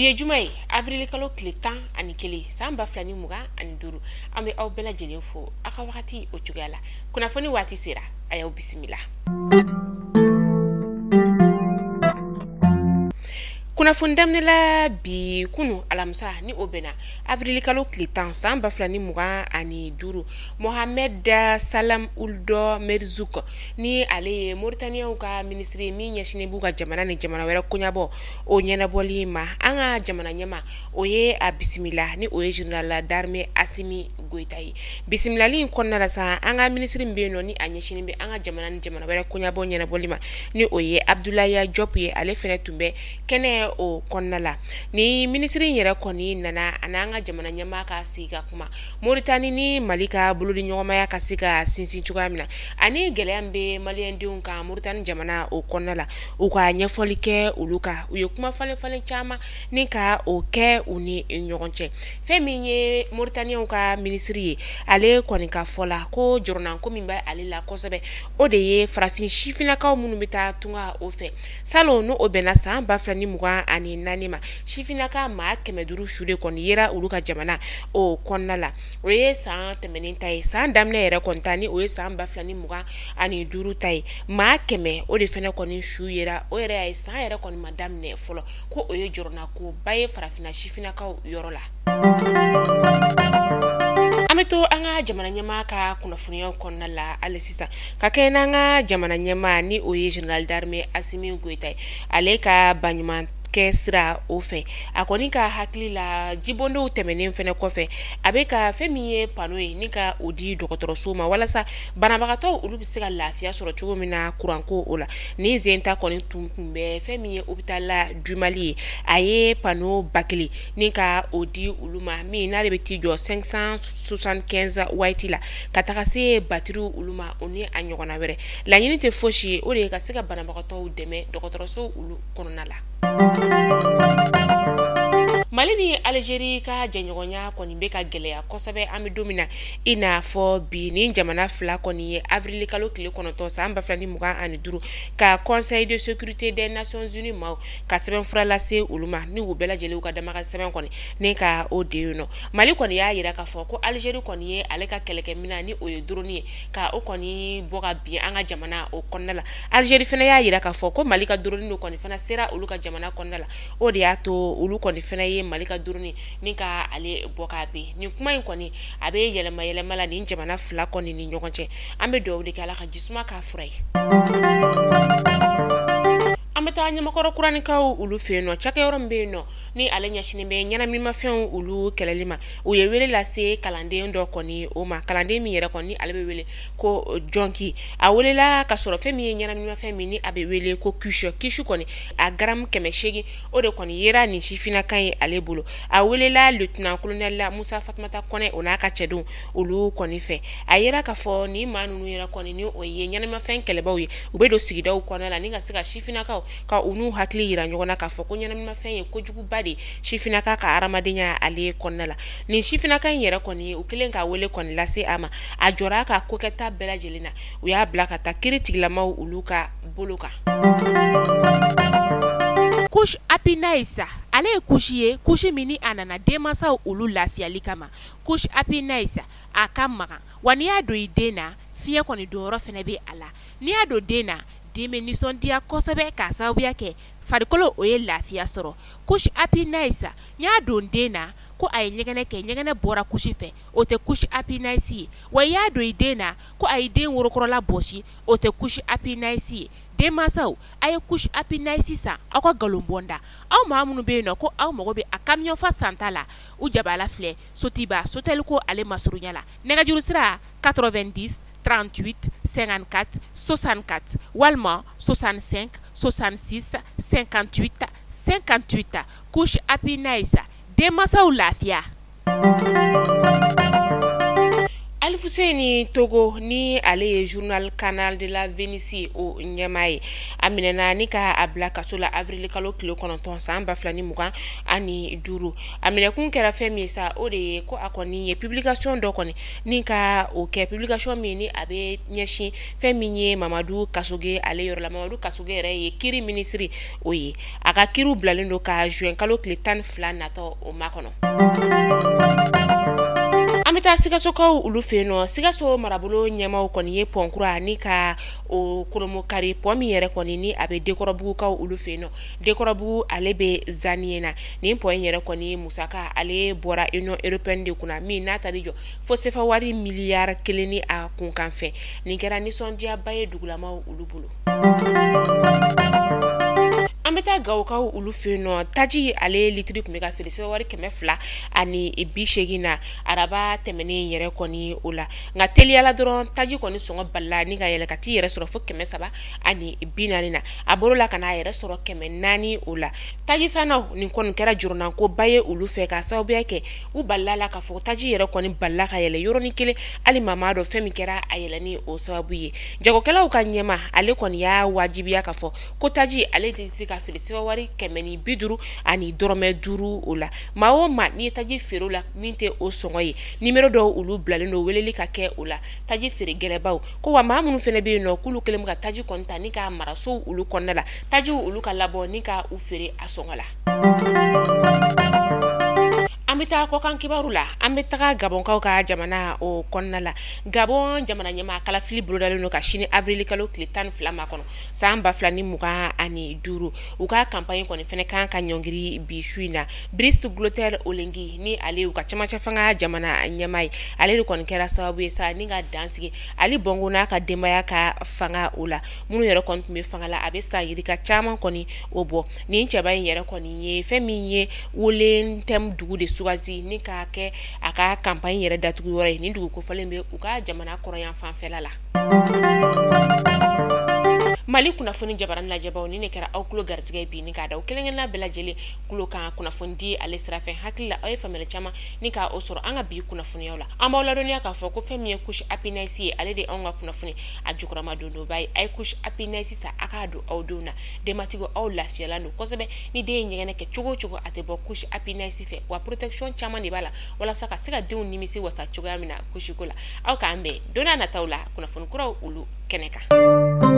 Biye Jumai, avril kalo tile 10 ani kele samba flani muga ani duru ambe aw bela jelen fo aka wakati o cugala kuna foni wati sera ayaw bismillah. Kuna fundamne la bi kunu alamsa ni obena avril kalo tile 10 samba flani muga ani duru Mohamed Salam Uldo Merzouk ni ale Mauritania uka ministri mi nyashine buka jamana ni jamana wera kunyabo o nyana bolima anga jamana nyama oye a bismillah ni oye general d'armée Assimi Goïtaï bismillah li konna la sa anga ministri mbeno ni anyashine be anga jamana ni jamana wera kunyabo nyana bolima ni oye Abdoulaye Diop ye ale fene tumbe kene o konna la ni ministri yera koni nana ananga jamana nyama ka sika kuma Mauritania ni Malika buludi nyoma ya kasika sinsin chugamina ani gelembe maliendiun ka Mauritania jamana o konna la uka nyefolike uluka uyo kuma fale chama nika o ke uni nyogonche feminye Mauritania uka ministri ale koni ka fola ko jornan ko mimba ale la kosabe odeye farafin shifina ka munu beta tunga ofe salo no obena sa ba flani muga ani nanima shifina ka ma kemeduru shude koni yera uluka jamana o konna la oye sa temenin tay sa damne yera kontani oye sa ba flani muga ani duru tay ma keme o de fene koni shu yera o yera ay sa yera koni madame ne folo ko oye jorna ko baye farafina shifina ka yorola ameto anga jamana nyama ka kuna funiyo konna la alesisa kakena anga jamana nyama ni oye general d'armée Assimi Goïtaï aleka banyuma kesra ofe akonika hakli la jibondo temenen fene kofe abeka femiye panoe nika odi dokotoroso wala sa banabagato ulu bisika lafia soro chugo mina kuranko ola ni zenta koni tumbe femiye hôpital du Mali aye pano bakli nika odi uluma mi na lebeti jo 575 waitila katakase batiru uluma oni anyogona were la nyinite foshi ode kasika banabagato deme dokotoroso ulu kononala Mali ni Algeria ka janyogonya koni beka gelea kosabe ami domina ina fo bi ni jamana fla koni avril kalo kile konoto samba fla ni muga ani duru ka Conseil de sécurité des Nations Unies ma ka seben fura lase uluma ni ubela jele uka damaka seben koni ne ka odeuno Mali koni ya yira ka fo ko Algeria koni ye ale ka keleke mina ni oye duru ni ka o koni boga bi anga jamana o konnala Algeria fena ya yira ka fo ko Mali ka duru ni koni fena sera uluka jamana konnala o de ato ulu koni fena ye Malika duruni nika ale bokabi ni kuma in koni abe yelema la ni jamana fla koni ni nyogonche ambe do de kala ka jisma ka furai ameta nyama koro kurani ka ulu feno chake yorombe no ni ale nyashine be nyana mi mafen ulu kelelima uye wele la se kalande ndo koni oma kalande mi yera koni ale be wele ko jonki a wele la ka soro femi nyana mi mafen mi ni abe wele ko kishu koni a gram kemeshegi o de koni yera ni shifina kan ale bolo a wele la lieutenant colonel la Musa Fatmata kone ona ka chedu ulu koni fe a yera ka fo ni manu yera koni ni oye nyana mi mafen keleba uye ubedo sigida u kona la ninga sika shifina ka unu hakli yira nyogona ka fo ko nyana mi mafen ko jugu badi shifina ka aramadenya ale konnala ni shifina kan yera koni ukelen ka wele koni lase ama ajora ka koketa bela jelina uya blaka ta kritik lama uluka boloka kush apinaisa ale kushi mini anana demasa ulu lafiali kama kush apinaisa akamaka wani ado idena fie koni doro fene be ala ni ado dena deme nisondia kosabe ka sababu yake farikolo oye lafiya soro kush apinaisa nya don dena ko ay nyegene bora kushi fe o te kush apinaisi wa ya do idena ko ay den worokoro la boshi o te kush apinaisi de masaw ay kush apinaisi sa akwa galombonda aw mamunu be no ko aw mogo be akamyon fa santala u jabala fle sotiba sotel ko ale masrunyala nega juru sira 90 38 54 64 Walma 65 66 58 58 Kush apinaisa de masaw lafia Alfuseni Togo ni ale journal Canal de la Vénétie o Nyamaye aminena ni ka abla kasola avril kalo kilo kononton san baflani mugan ani duru amina kun kɛra fɛn min sa o de ye ko a kɔni ye publication dɔ kɔni ni ka o kɛ publication min ni a bɛ ɲɛsin fɛn min ye Mamadu Kasoge ale yɔrɔ la Mamadu Kasoge yɛrɛ ye kiri ministre o ye a ka kiriw bilalen don ka juin kalo tile 12 natɔ o makɔnɔ. An bɛ taa Sikasokaw olu fɛ yen nɔ Sikaso marabolo ɲɛmaaw kɔni ye pont kura ni ka o kolomokari pont min yɛrɛ kɔni ni a bɛ Dekɔrɔbugukaw olu fɛ yen nɔ Dekɔrɔbugu ale bɛ Zaniye na nin pont in yɛrɛ kɔni musaka ale bɔra Union européenne de kunna min n'a taar'i jɔ fo sefa wari miliyari 1 ni a kunkanfɛ nin kɛra nisɔndiyaba ye dugulamaw olu bolo. An bɛ taa Gawukaw olu fɛ yen nɔ taji ale litiri tun bɛ ka feere wari 200 ani 80 na araba tɛmɛnen yɛrɛ kɔni o la nka teliyala dɔrɔn taji kɔni sɔngɔ balila ni ka yɛlɛ ka t'i yɛrɛ sɔrɔ fo 300 ani 40 na a bɔr'o la ka n'a yɛrɛ sɔrɔ 400 o la taji sannaw nin kɔni kɛra jurunankoba ye olu fɛ ka sababuya kɛ u balila la ka fɔ taji yɛrɛ kɔni balila ka yɛlɛ yɔrɔnin kelen hali maa m'a dɔn fɛn min kɛra a yɛlɛni o sababu ye jagokɛlaw ka ɲɛma ale kɔni y'a wajibiya ka fɔ ko taji ale tɛ se ka feere wari 150 ani dɔrɔmɛ 5 o la maa o maa ni taji feere la min tɛ o sɔngɔ ye numéro dɔw olu bilalen don weleli ka kɛ o la taji feere gɛlɛbaw ko wa maa minnu fana bɛ yen nɔ k'olu kɛlen bɛ ka taji kɔni ta ni ka marasow olu kɔnɔna la tajiw olu ka labɔ ni ka u feere a sɔngɔ la. An bɛ taa kɔkan kibaru la an bɛ taga Gabonkaw ka jamana o kɔnɔna la Gabon jamana ɲɛmaa kalafili bolodalen don ka sini avril kalo tile 12 ma kɔnɔ san 2025 u ka campagne kɔni fɛnɛ kan ka ɲɔngiri bi su in na Brice Clotaire Olengi ni ale u ka camancɛ fanga jamana ɲɛmaa ye ale de kɔni kɛra sababu ye sa ni ka dansigi Ali Bongo n'a ka denbaya ka fanga o la minnu yɛrɛ kɔni tun bɛ fanga la a bɛ sa yirika caman kɔni o bɔ nin cɛba in yɛrɛ kɔni ye fɛn min ye Wolen Tɛm dugu de sugazi ni ka kɛ a ka campagne yɛrɛ datugu yɔrɔ ye nin dugu kofɔlen bɛ u ka jamana kɔrɔyan fanfɛla la. Mali kunnafoni jabaran lajɛbaw ni ne kɛra aw kulo garisɛgɛ bi ni k'a da aw kelen-kelenna bɛɛ lajɛlen kulo kan kunnafoni di ale sira fɛ hakili la aw ye faamuyali caman ni ka o sɔrɔ an ka bi kunnafoniyaw la an b'aw ladɔnniya k'a fɔ ko fɛn min ye couche happiness ye ale de anw ka kunnafoni a jukɔrɔma don dɔ b'a ye a ye couche happiness sa a k'a don aw denw na denbatigiw aw lafiyalan don kosɛbɛ ni den ye ɲɛgɛnɛ kɛ cogo o cogo a tɛ bɔ couche happiness fɛ wa protection caman de b'a la walasa ka se ka denw nimisi wasa cogoya min na couche ko la aw k'an bɛn don n'a nataw la kunnafoni kuraw olu kɛnɛ kan.